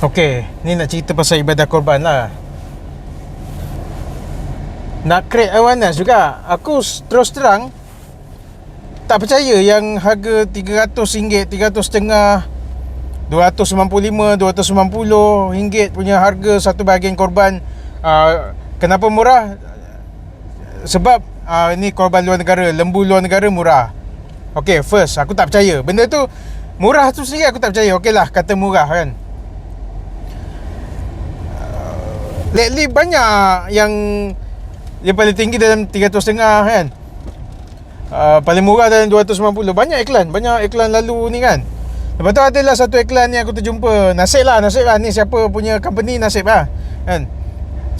Okey, ni nak cerita pasal ibadah korban lah. Nak create awareness juga. Aku terus terang tak percaya yang harga RM300, RM300.5, RM295, RM290 punya harga satu bahagian korban. Kenapa murah? Sebab ni korban luar negara, lembu luar negara murah. Okey, first aku tak percaya. Benda tu murah tu sendiri aku tak percaya. Okeylah, kata murah kan. Lately banyak yang paling tinggi dalam RM300.5 kan. Paling murah dalam RM290. Banyak iklan lalu ni kan. Lepas tu adalah satu iklan ni aku terjumpa. Nasib lah ni siapa punya company, nasib lah kan.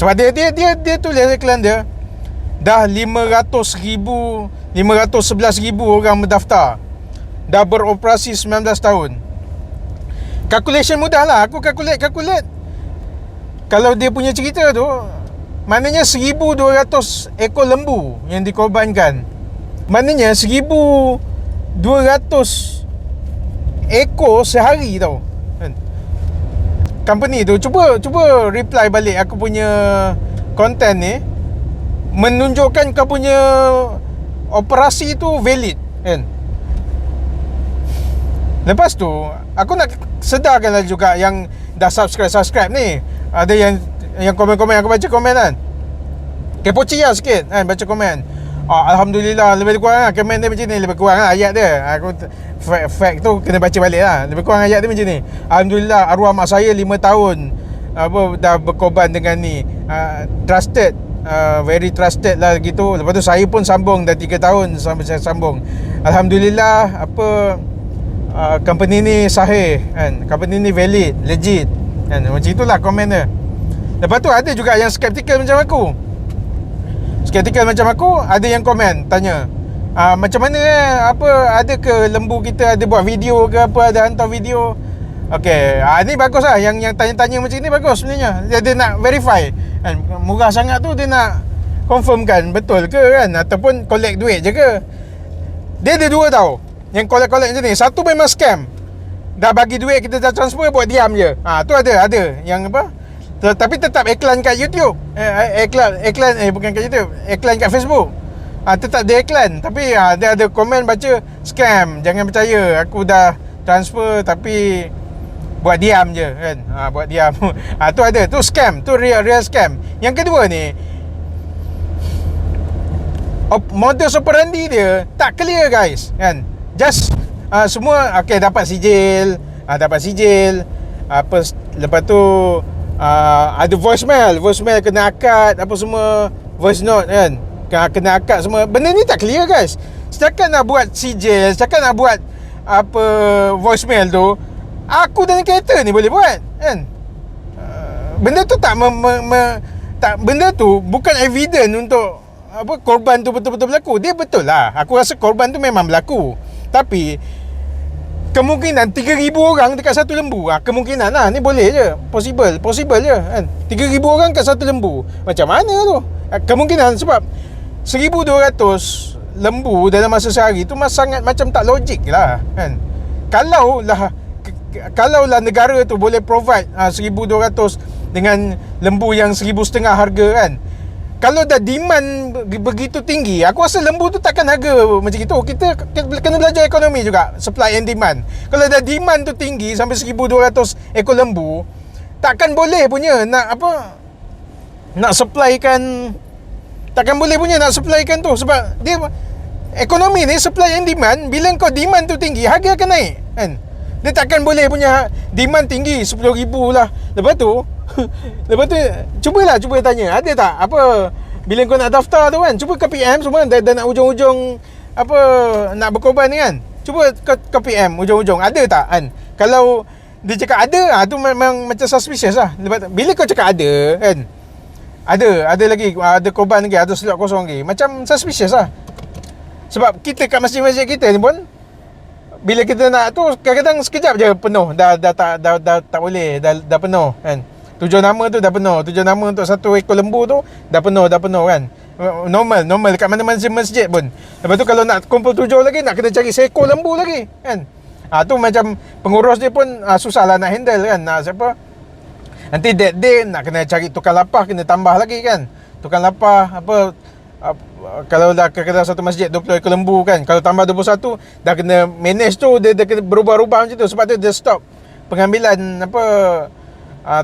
Sebab dia tulis iklan dia, dah 511,000 orang mendaftar, dah beroperasi 19 tahun. Calculation mudah lah. Aku calculate. Kalau dia punya cerita tu, maknanya 1,200 ekor lembu yang dikorbankan. Maknanya 1,200 ekor sehari tau kan? Company tu cuba reply balik aku punya content ni, menunjukkan kau punya operasi tu valid kan. Lepas tu aku nak sedarkan lah juga yang dah subscribe ni. Ada yang komen-komen, aku baca komen kan, kepoci lah sikit kan, baca komen. Alhamdulillah, lebih kurang lah komen dia macam ni, lebih kurang lah ayat dia. Aku fact tu kena baca balik lah. Lebih kurang ayat dia macam ni: Alhamdulillah, arwah mak saya 5 tahun dah berkorban dengan ni, trusted, very trusted lah gitu. Lepas tu saya pun sambung, dah 3 tahun sampai saya sambung. Alhamdulillah, company ni sahih kan, company ni valid, legit kan. Macam itulah komen dia. Lepas tu ada juga yang skeptikal macam aku. Ada yang komen tanya, macam mana ada ke lembu kita ada buat video ke apa, ada hantar video. Okey, ni bagus lah. Yang tanya-tanya macam ni bagus sebenarnya. Dia nak verify kan, murah sangat tu dia nak confirmkan betul ke kan, ataupun collect duit je ke. Dia ada dua tau yang collect macam ni. Satu memang scam, dah bagi duit, kita dah transfer, buat diam je. Tu ada yang apa, tapi tetap iklan kat YouTube, iklan bukan kat YouTube, iklan kat Facebook. Tetap dia iklan, tapi dia ada komen baca scam, jangan percaya, aku dah transfer tapi buat diam je kan. Buat diam. Tu ada, tu scam, tu real scam. Yang kedua ni, modus operandi dia tak clear guys kan. Just semua okey, dapat sijil, apa, lepas tu ada voicemail kena akad, apa semua, voice note kan kena akad semua. Benda ni tak clear guys. Setakat nak buat sijil, setakat nak buat apa, voicemail tu, aku dalam kereta ni boleh buat kan. Benda tu benda tu bukan evidence untuk apa korban tu betul-betul berlaku. Dia betul lah, aku rasa korban tu memang berlaku, tapi kemungkinan 3,000 orang dekat satu lembu, kemungkinan lah, ni boleh je, possible je kan. 3,000 orang kat satu lembu, macam mana tu? Kemungkinan, sebab 1,200 lembu dalam masa sehari tu sangat macam tak logik lah kan. Kalau lah negara tu boleh provide 1,200 dengan lembu yang 1,500 harga kan. Kalau dah demand begitu tinggi, aku rasa lembu tu takkan harga macam itu. Kita kena belajar ekonomi juga, supply and demand. Kalau dah demand tu tinggi sampai 1,200 ekor lembu, takkan boleh punya nak supplykan. Takkan boleh punya nak supplykan tu. Sebab dia, ekonomi ni supply and demand. Bila kau demand tu tinggi, harga akan naik kan. Dia takkan boleh punya demand tinggi 10,000 lah. Lepas tu cuba tanya, ada tak apa, bila kau nak daftar tu kan, cuba ke PM semua, dah nak ujung-ujung apa, nak berkorban ni kan, cuba ke PM ujung-ujung, ada tak kan. Kalau dia cakap ada, tu memang macam suspicious lah. Lepas bila kau cakap ada kan, ada lagi, ada korban lagi, ada slot kosong lagi, macam suspicious lah. Sebab kita kat masjid-masjid kita ni pun, bila kita nak tu, kadang-kadang sekejap je penuh, dah tak boleh, dah penuh kan. Tujuan nama tu dah penuh, tujuan nama untuk satu ekor lembu tu dah penuh kan. Normal dekat mana-mana masjid pun. Lepas tu kalau nak kumpul 7 lagi, nak kena cari seekor lembu lagi kan. Tu macam pengurus dia pun susah lah nak handle kan. Siapa Nanti that day nak kena cari tukang lapah, kena tambah lagi kan. Tukang lapah kalau dah kena satu masjid 20 ekor lembu kan, kalau tambah 21 dah kena manage tu, dia kena berubah-ubah macam tu. Sebab tu dia stop pengambilan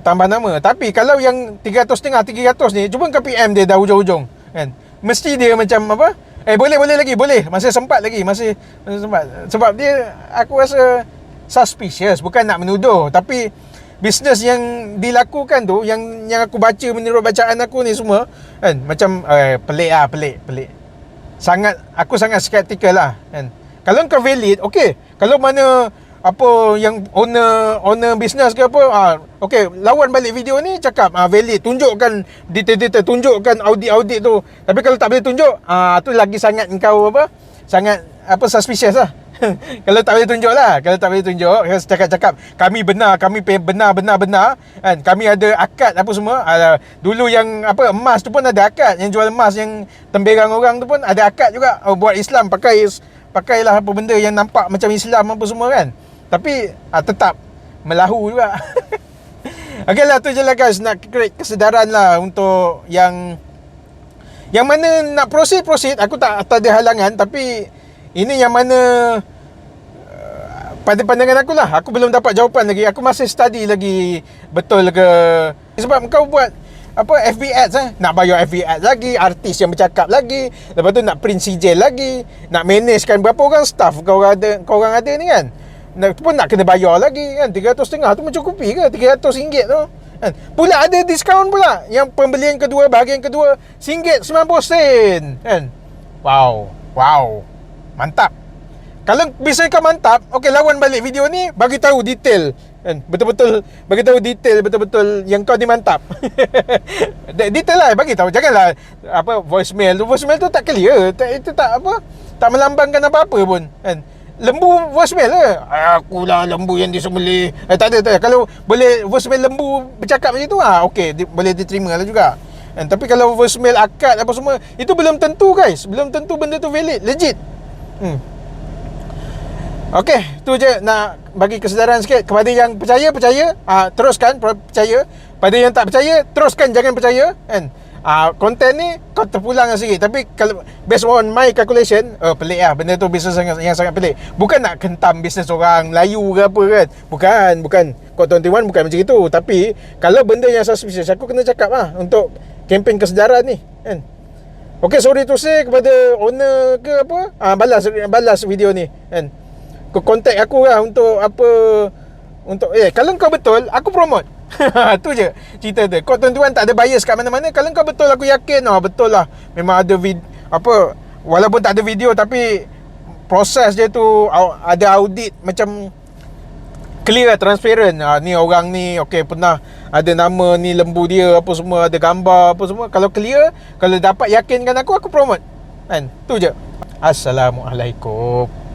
tambah nama. Tapi kalau yang 300.5 300 ni, cuba kau PM dia dah hujung-hujung kan, mesti dia macam boleh lagi, boleh, masih sempat lagi, masih sempat. Sebab dia, aku rasa suspicious, bukan nak menuduh, tapi bisnes yang dilakukan tu, yang aku baca menurut bacaan aku ni semua kan, macam pelik. Aku sangat skeptikal lah kan. Kalau kau valid, okey. Kalau mana yang owner bisnes ke okey, lawan balik video ni, cakap valid, tunjukkan detail-detail, tunjukkan audit tu. Tapi kalau tak boleh tunjuk, tu lagi sangat engkau sangat suspicious lah. Kalau tak boleh tunjuk lah, kalau tak boleh tunjuk, cakap kami benar kan, kami ada akad apa semua. Dulu yang emas tu pun ada akad, yang jual emas yang temberang orang tu pun ada akad juga. Buat Islam pakailah apa benda yang nampak macam Islam apa semua kan. Tapi tetap melahu juga. Okey lah, tu je lah guys, nak create kesedaran lah untuk yang mana nak proceed. Aku tak ada halangan, tapi ini yang mana pada pandangan aku lah, aku belum dapat jawapan lagi. Aku masih study lagi betul ke. Sebab kau buat FB ads nak bayar FB ads lagi, artis yang bercakap lagi, lepas tu nak print sijil lagi, nak managekan berapa orang staff kau orang ada ni kan. Nak kena bayar lagi kan. 300.5 tu mencukupi ke RM300 tu kan? Pula ada diskaun pula, yang pembelian kedua, bahagian kedua RM1.90 kan. Wow, mantap. Kalau bisnes kau mantap, okey, lawan balik video ni, bagi tahu detail kan, betul-betul bagi tahu detail, betul-betul yang kau ni mantap. Detail lah bagi tahu, janganlah voicemail tu tak clear, itu tak melambangkan apa-apa pun kan. Lembu voicemail ke? Akulah lembu yang disembelih. Tak ada. Kalau boleh voicemail lembu bercakap macam tu, okey, boleh diterima lah juga kan. Tapi kalau voicemail akad apa semua, itu belum tentu guys, belum tentu benda tu valid, legit. Okey, tu je nak bagi kesedaran sikit. Kepada yang percaya, teruskan percaya. Pada yang tak percaya, teruskan jangan percaya kan. Konten ni kau terpulang sikit. Tapi kalau based on my calculation, pelik lah. Benda tu bisnes yang sangat pelik. Bukan nak kentam bisnes orang Melayu ke apa kan. Bukan Kod 21 bukan macam itu. Tapi kalau benda yang suspicious, aku kena cakap untuk kempen kesedaran ni kan. Okay, sorry to say kepada owner ke balas video ni kan. Kau contact aku lah untuk kalau kau betul, aku promote. Tu je cerita tu. Kod 21 tak ada bias kat mana-mana. Kalau kau betul, aku yakin betul lah. Memang ada walaupun tak ada video, tapi proses dia tu ada audit macam clear, transparent. Ni orang ni pernah ada nama ni, lembu dia apa semua, ada gambar apa semua. Kalau clear, kalau dapat yakinkan aku promote kan. Tu je. Assalamualaikum.